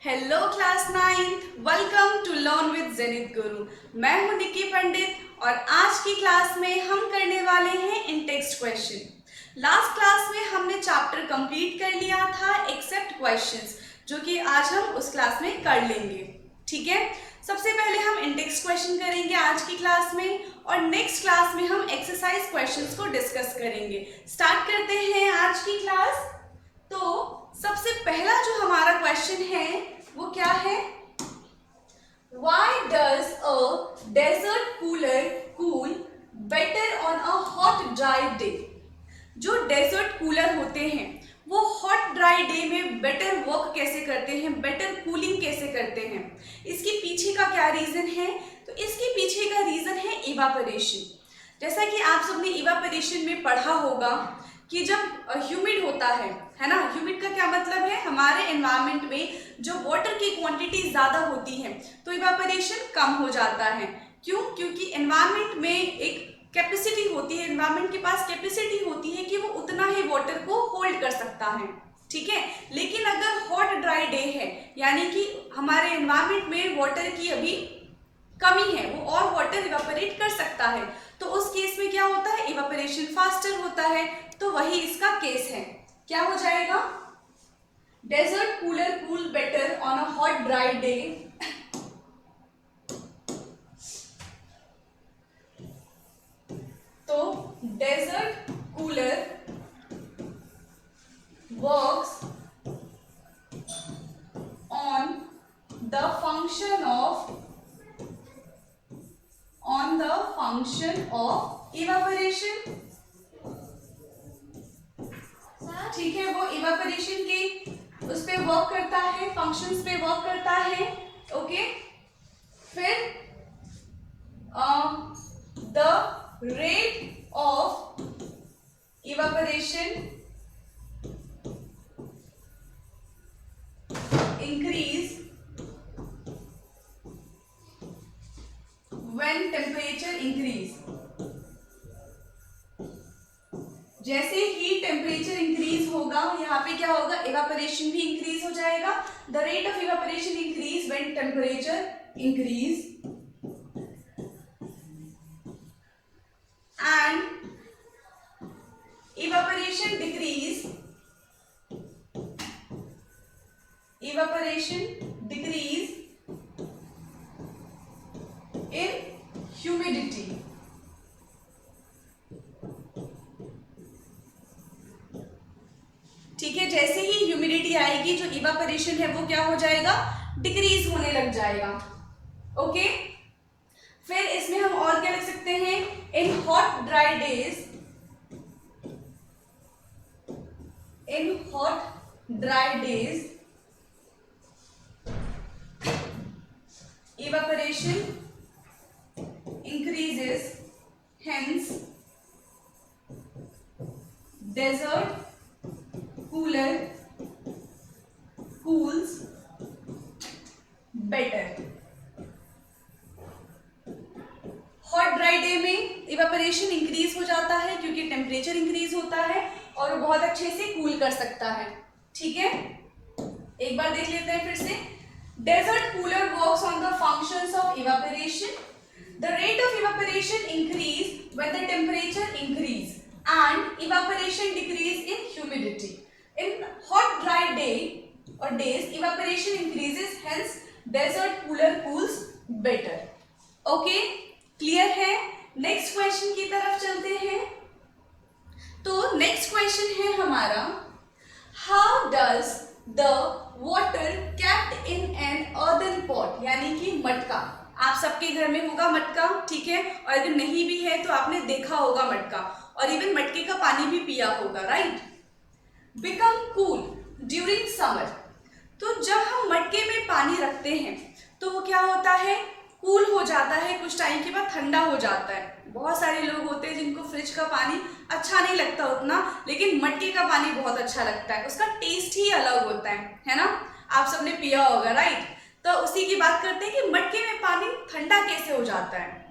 Hello class 9th, welcome to learn with Zenith Guru. मैं हूं निक्की पंडित और आज की क्लास में हम करने वाले हैं इन टेक्स्ट क्वेश्चन। लास्ट क्लास में हमने चैप्टर कंप्लीट कर लिया था एक्सेप्ट क्वेश्चंस, जो कि आज हम उस क्लास में कर लेंगे। ठीक है, सबसे पहले हम इन टेक्स्ट क्वेश्चन करेंगे आज की क्लास में और नेक्स्ट क्लास में हम एक्सरसाइज क्वेश्चंस को डिस्कस करेंगे। स्टार्ट करते हैं आज की क्लास। तो सबसे पहला जो हमारा क्वेश्चन है वो क्या है? Why does a desert cooler cool better on a hot dry day? जो डेजर्ट कूलर होते हैं वो हॉट ड्राई डे में बेटर वर्क कैसे करते हैं, बेटर कूलिंग कैसे करते हैं? इसके पीछे का क्या रीजन है? तो इसके पीछे का रीजन है इवापोरेशन। जैसा कि आप सबने इवापोरेशन में पढ़ा होगा कि जब ह्यूमिड होता है ना, ह्यूमिड का क्या मतलब है? हमारे एनवायरनमेंट में जो वाटर की क्वांटिटी ज़्यादा होती है तो इवापोरेशन कम हो जाता है। क्यों? क्योंकि एनवायरनमेंट में एक कैपेसिटी होती है, एनवायरनमेंट के पास कैपेसिटी होती है कि वो उतना ही वाटर को होल्ड कर सकता है। ठीक है, लेकिन अगर हॉट ड्राई डे है यानी कि हमारे एनवायरनमेंट में वाटर की अभी कमी है, वो और वाटर इवापोरेट कर सकता है, तो उस केस में क्या होता है? इवापोरेशन फास्टर होता है। तो वही इसका केस है। क्या हो जाएगा? Desert cooler cool better on a hot dry day. तो desert cooler works on the function of evaporation. ठीक है, वो इवापोरेशन के उस पे वर्क करता है, फंक्शंस पे वर्क करता है। ओके, फिर the rate of evaporation increase when temperature increase. जैसे ही टेम्परेचर इंक्रीज होगा, यहाँ पे क्या होगा? इवापोरेशन भी इंक्रीज हो जाएगा। The rate of evaporation increase when temperature increase and evaporation decrease in humidity. ठीक है, जैसे ही ह्यूमिडिटी आएगी जो इवापोरेशन है वो क्या हो जाएगा? डिक्रीज होने लग जाएगा। ओके, फिर इसमें हम और क्या लिख सकते हैं? In hot dry days, evaporation increases, hence desert cooler cools better। Hot dry day में इवेपोरेशन इंक्रीज हो जाता है क्योंकि टेम्परेचर इंक्रीज होता है और वो बहुत अच्छे से कूल कर सकता है। ठीक है, एक बार देख लेते हैं फिर से। Desert cooler works on the functions of evaporation. The rate of evaporation increase when the temperature increase and evaporation decrease in humidity. In hot dry day or days, evaporation increases, hence desert cooler cools better। Okay, clear है? Next question की तरफ चलते हैं। तो next question है हमारा, how does the water kept in an earthen pot, यानी कि मटका। आप सबके घर में होगा मटका, ठीक है, और अगर नहीं भी है तो आपने देखा होगा मटका, और इवन मटके का पानी भी पिया होगा, right? Become cool during summer. तो जब हम मटके में पानी रखते हैं तो वो क्या होता है? कूल हो जाता है, कुछ टाइम के बाद ठंडा हो जाता है। बहुत सारे लोग होते हैं जिनको फ्रिज का पानी अच्छा नहीं लगता उतना, लेकिन मटके का पानी बहुत अच्छा लगता है, उसका टेस्ट ही अलग होता है ना? आप सबने पिया होगा, राइट? तो उसी की बात करते हैं कि मटके में पानी ठंडा कैसे हो जाता है।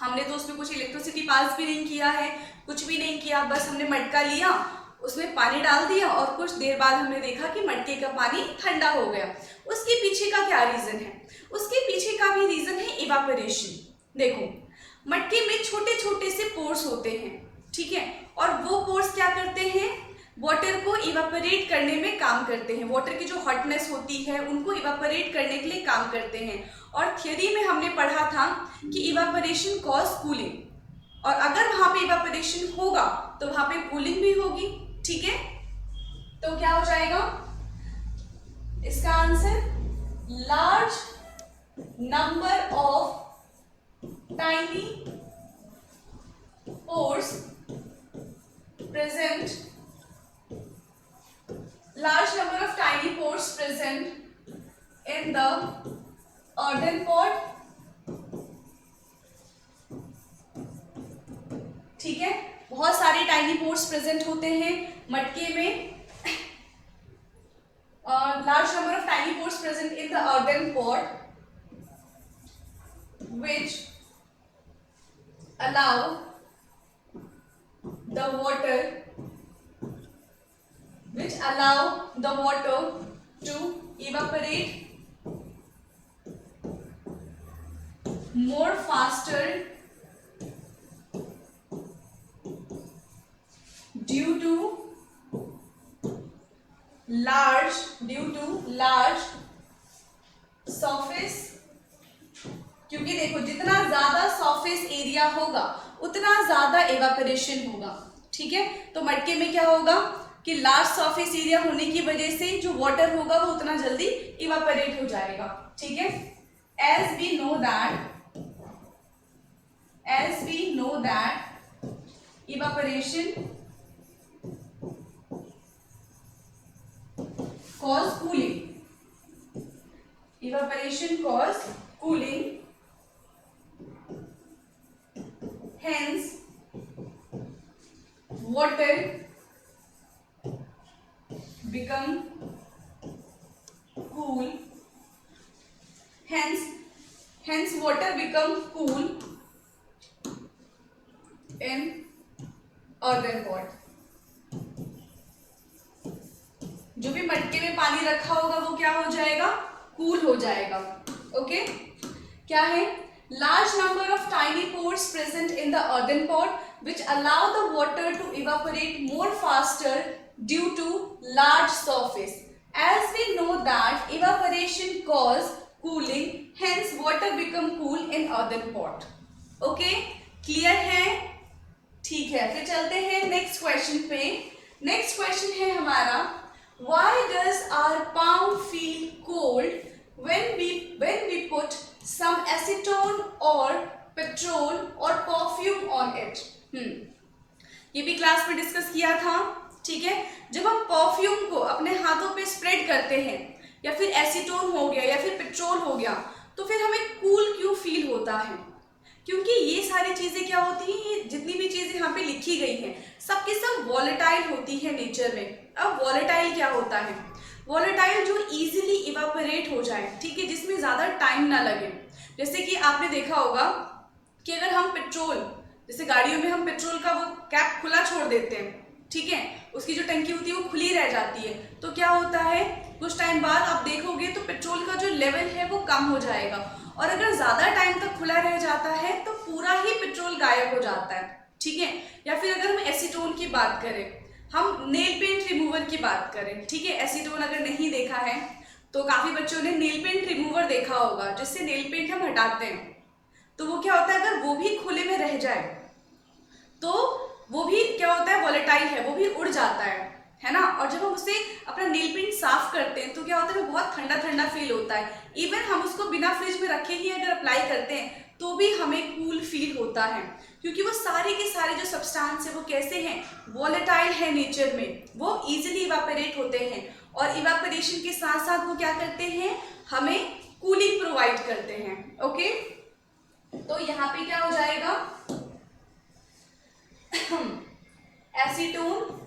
हमने तो उसमें कुछ इलेक्ट्रिसिटी पास भी नहीं किया है, कुछ भी नहीं किया, बस हमने मटका लिया उसमें पानी डाल दिया और कुछ देर बाद हमने देखा कि मटके का पानी ठंडा हो गया। उसके पीछे का क्या रीजन है? उसके पीछे का भी रीजन है इवापोरेशन। देखो, मटके में छोटे छोटे से पोर्स होते हैं, ठीक है, और वो पोर्स क्या करते हैं? वाटर को इवापोरेट करने में काम करते हैं। वाटर की जो हॉटनेस होती है उनको इवापोरेट करने के लिए काम करते हैं। और थ्योरी में हमने पढ़ा था कि इवापोरेशन कॉज कूलिंग, और अगर वहां पे इवापोरेशन होगा तो वहां पे कूलिंग भी होगी, ठीक है। तो क्या हो जाएगा इसका answer? Large number of tiny pores present, large number of tiny pores present in the earthen pot, ठीक है। बहुत सारे टाइनी पोर्स प्रेजेंट होते हैं मटके में, और large number of tiny pores present in the earthen pot which allow the water to evaporate more faster due to large surface, क्योंकि देखो जितना ज्यादा सरफेस एरिया होगा उतना ज्यादा एवापोरेशन होगा, ठीक है। तो मटके में क्या होगा कि लार्ज सरफेस एरिया होने की वजह से जो वाटर होगा वो उतना जल्दी इवापोरेट हो जाएगा, ठीक है। As we know that evaporation cause cooling, hence water become cool, hence water become cool in earthen pot। जो भी मटके में पानी रखा होगा वो क्या हो जाएगा? कूल हो जाएगा, ओके। क्या है? Large number of tiny pores present in the earthen pot which allow the water to evaporate more faster due to large surface. As we know that evaporation cause cooling, hence water become cool in earthen pot. Okay, clear है? ठीक है, फिर चलते हैं next question पे। Next question है हमारा, why does our palm feel cold when we put some acetone or petrol or perfume on it? ये भी क्लास में डिस्कस किया था, ठीक है। जब हम परफ्यूम को अपने हाथों पे स्प्रेड करते हैं, या फिर एसीटोन हो गया या फिर पेट्रोल हो गया, तो फिर हमें कूल क्यों फील होता है? क्योंकि ये सारी चीजें क्या होती हैं, ये जितनी भी चीजें यहाँ पे लिखी गई हैं सबके सब वॉलेटाइल होती है नेचर में। अब वॉलेटाइल क्या होता है? वॉलेटाइल जो इजीली इवापोरेट हो जाए, ठीक है, जिसमें ज्यादा टाइम ना लगे। जैसे कि आपने देखा होगा कि अगर हम पेट्रोल, जैसे गाड़ियों में हम पेट्रोल का वो कैप खुला छोड़ देते हैं, ठीक है, उसकी जो टंकी होती है वो खुली रह जाती है, तो क्या होता है कुछ टाइम बाद आप देखोगे तो पेट्रोल का जो लेवल है वो कम हो जाएगा, और अगर ज्यादा टाइम तक खुला रह जाता है तो पूरा ही पेट्रोल गायब हो जाता है, ठीक है। या फिर अगर हम एसीटोन की बात करें, हम नेल पेंट रिमूवर की बात करें, ठीक है, एसीटोन अगर नहीं देखा है तो काफी बच्चों ने नेल पेंट रिमूवर देखा होगा, जिससे नेल पेंट हम हटाते हैं, तो वो क्या होता है अगर वो भी खुले में रह जाए तो वो भी क्या होता है, वॉलेटाइल है, वो भी उड़ जाता है ना। और जब हम उसे अपना नेल पेंट साफ करते हैं तो क्या होता है, वो बहुत ठंडा ठंडा फील होता है। इवन हम उसको बिना फ्रिज में रखे ही अगर अप्लाई करते हैं तो भी हमें कूल फील होता है, क्योंकि वो सारे के सारे जो सब्सटेंस है वो कैसे हैं, वॉलेटाइल है नेचर में, वो इजीली इवापोरेट होते हैं, और इवापोरेशन के साथ साथ वो क्या करते हैं, हमें कूलिंग प्रोवाइड करते हैं, ओके। तो यहाँ पे क्या हो जाएगा, acetone,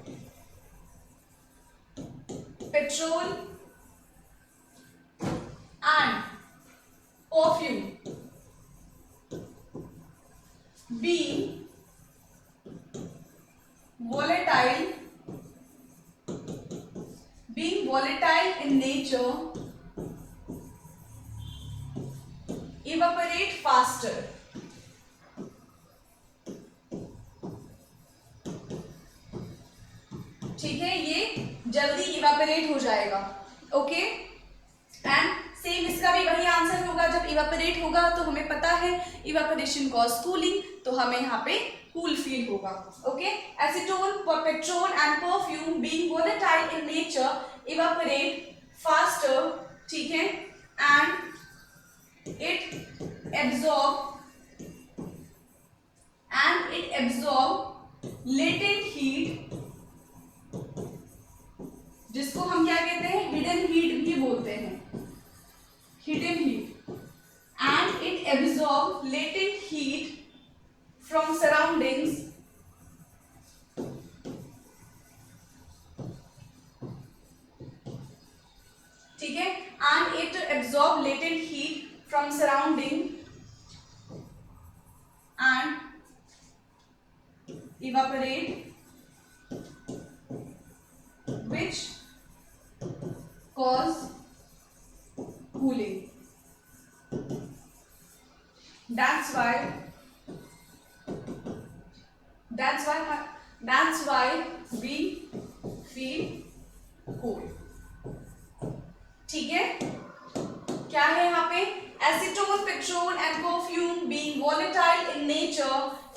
petrol and perfume being volatile evaporate faster. ठीक है, ये जल्दी इवेपोरेट हो जाएगा. ओके, एंड सेम इसका भी वही आंसर होगा. जब इवेपोरेट होगा तो हमें पता है इवेपोरेशन कॉज कूलिंग, तो हमें यहाँ पे कूल फील होगा. Okay, acetone, petrol and perfume being volatile in nature evaporate faster. ठीक है, and it absorb latent heat, जिसको हम क्या कहते हैं, हिडन हीट भी बोलते हैं, hidden heat. And it absorb latent heat from surroundings ठीक है, and it absorb latent heat from surrounding and evaporate, which cause cooling. That's why we feel cold. ठीक है, क्या है यहाँ पे, acetone, petrol and perfume being volatile in nature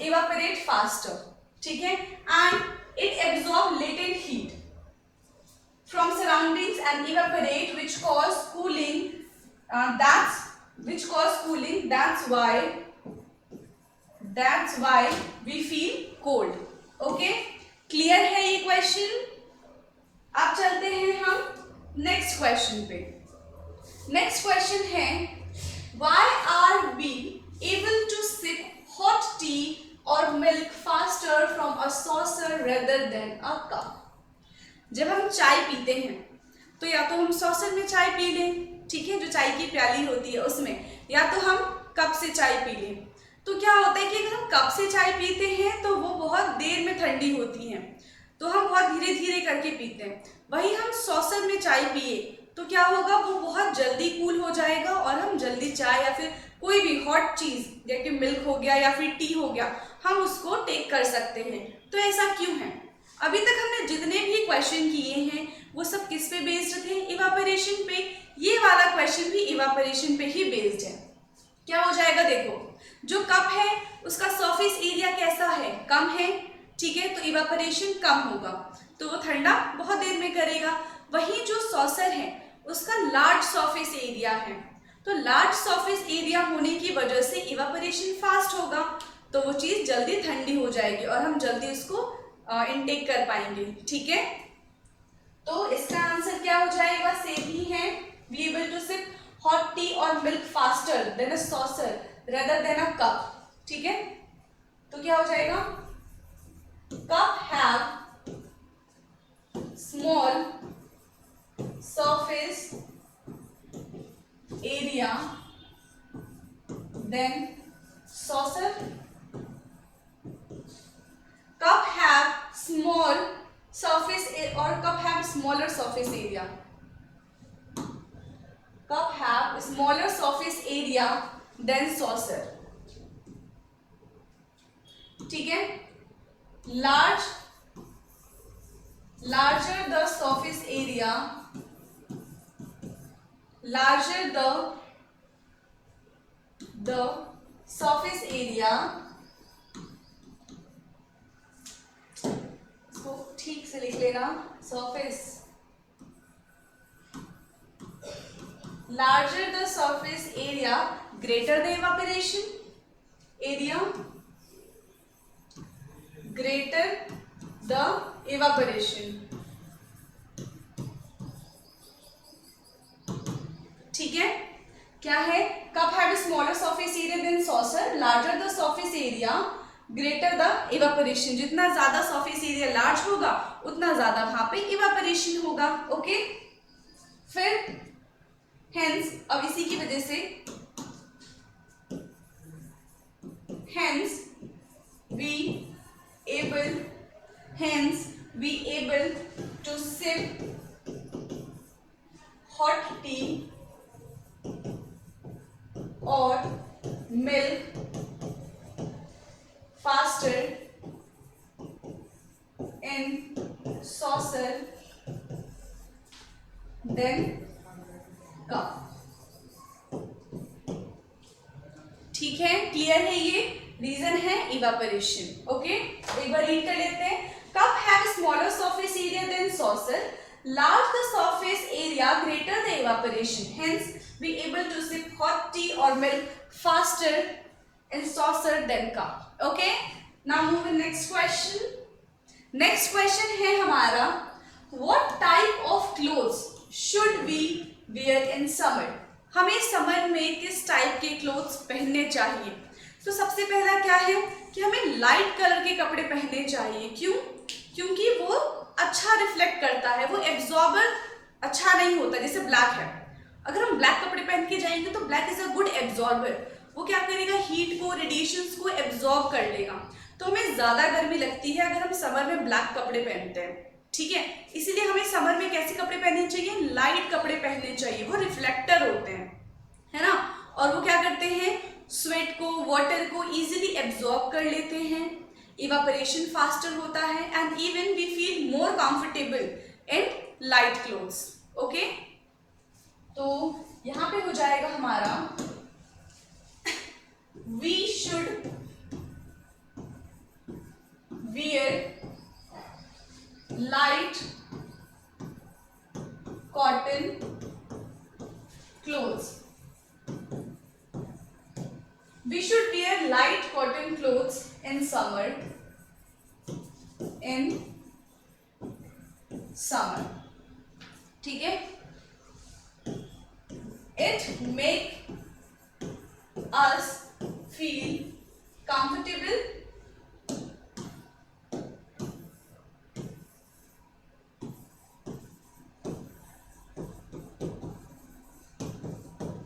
evaporate faster. ठीक है, and it absorb latent heat from surroundings and evaporate, which cause cooling. That's why we feel cold. Okay, clear है ये क्वेश्चन. अब चलते हैं हम नेक्स्ट क्वेश्चन पे. Next question है, why are we able to sip hot tea or milk faster from a saucer rather than a cup? जब हम चाय पीते हैं तो या तो हम सॉसर में चाय पी लें, ठीक है, जो चाय की प्याली होती है उसमें, या तो हम कप से चाय पी लें. तो क्या होता है कि अगर हम कप से चाय पीते हैं तो वो बहुत देर में ठंडी होती है, तो हम बहुत धीरे धीरे करके पीते हैं. वहीं हम सॉसर में चाय पिए तो क्या होगा, वो बहुत जल्दी कूल हो जाएगा और हम जल्दी चाय या फिर कोई भी हॉट चीज़ जैसे मिल्क हो गया या फिर टी हो गया, हम उसको टेक कर सकते हैं. तो ऐसा क्यों है? अभी तक हमने जितने भी क्वेश्चन किए हैं वो सब किस पे बेस्ड थे, इवापोरेशन पे. ये वाला क्वेश्चन भी इवापोरेशन पे ही बेस्ड है. क्या हो जाएगा, देखो, जो कप है उसका सरफेस एरिया कैसा है, कम है, ठीक है, तो इवापोरेशन कम होगा, तो वो ठंडा बहुत देर में करेगा. वहीं जो सॉसर है उसका लार्ज सरफेस एरिया है, तो लार्ज सरफेस एरिया होने की वजह से इवापोरेशन फास्ट होगा, तो वो चीज़ जल्दी ठंडी हो जाएगी और हम जल्दी उसको इनटेक कर पाएंगे. ठीक है, तो इसका आंसर क्या हो जाएगा, सेम ही है. Be able to sip hot tea और milk faster than a saucer rather than a cup. ठीक है, तो क्या हो जाएगा, cup have small surface area than saucer. Cup have small surface or cup have smaller surface area. Cup have smaller surface area than saucer. ठीक है, larger the surface area, larger the surface area. इसको ठीक से लिख लेना, surface, larger the surface area, greater the evaporation area, greater the evaporation. ठीक है, क्या है, cup have smaller surface area than saucer, larger the surface area, greater the evaporation. जितना ज्यादा सरफेस एरिया लार्ज होगा उतना ज्यादा वहां पे इवापोरेशन होगा. ओके, फिर हेंस, अब इसी की वजह से hence we able to sip hot tea or milk faster in saucer than cup. ठीक है, क्लियर है? ये रीजन है इवापोरेशन. ओके, एक बार रीड कर लेते हैं. Cup have smaller surface area than saucer. Large the surface area, greater the evaporation. Hence, be able to sip hot tea or milk faster in saucer than cup. Okay? Now move to next question. Next question है हमारा, what type of clothes should we wear in summer? हमें summer में किस type के clothes पहनने चाहिए? तो सबसे पहला क्या है कि हमें लाइट कलर के कपड़े पहनने चाहिए. क्यों? क्योंकि वो अच्छा रिफ्लेक्ट करता है, वो एब्जॉर्बर अच्छा नहीं होता. जैसे ब्लैक है, अगर हम ब्लैक कपड़े पहन के जाएंगे तो black is a good absorber. वो क्या करेगा, हीट को, रेडिएशंस को एब्जॉर्ब कर लेगा. तो हमें ज्यादा गर्मी लगती है अगर हम समर में ब्लैक कपड़े पहनते हैं. ठीक है, इसीलिए हमें समर में कैसे कपड़े पहनने चाहिए? लाइट कपड़े पहनने चाहिए. वो रिफ्लेक्टर होते हैं, है ना, और वो क्या करते हैं, स्वेट को, वाटर को इजीली एब्जॉर्ब कर लेते हैं. इवापोरेशन फास्टर होता है and even we feel more comfortable in light clothes. Okay, तो यहां पे हो जाएगा हमारा we should wear light cotton clothes. We should wear light cotton clothes in summer. In summer, ठीक है. It make us feel comfortable.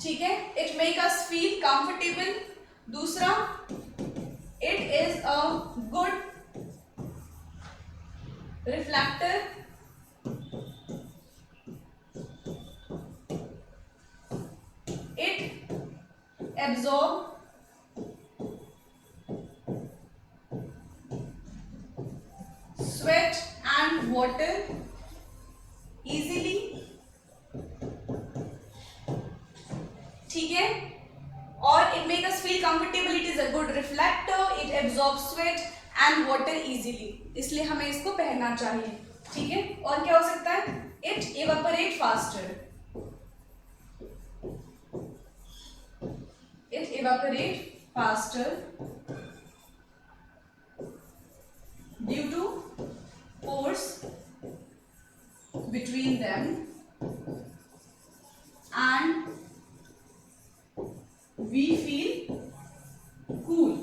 ठीक है, it make us feel comfortable. दूसरा, it is a good reflector. It absorb sweat and water easily. ठीक है, और it make us feel comfortable. It is a good reflector. It absorbs sweat and water easily. इसलिए हमें इसको पहनना चाहिए. ठीक है, और क्या हो सकता है? It evaporate faster. It evaporate faster due to pores between them and we feel cool.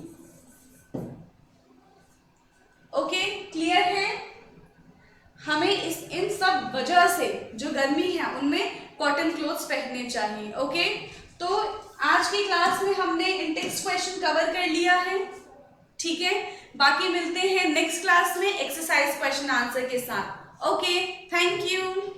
Okay, clear है? हमें इन सब वजह से जो गर्मी है उनमें कॉटन क्लोथ्स पहनने चाहिए. ओके, तो आज की क्लास में हमने इंटेक्स्ट क्वेश्चन कवर कर लिया है. ठीक है, बाकी मिलते हैं नेक्स्ट क्लास में एक्सरसाइज क्वेश्चन आंसर के साथ. Okay, thank you.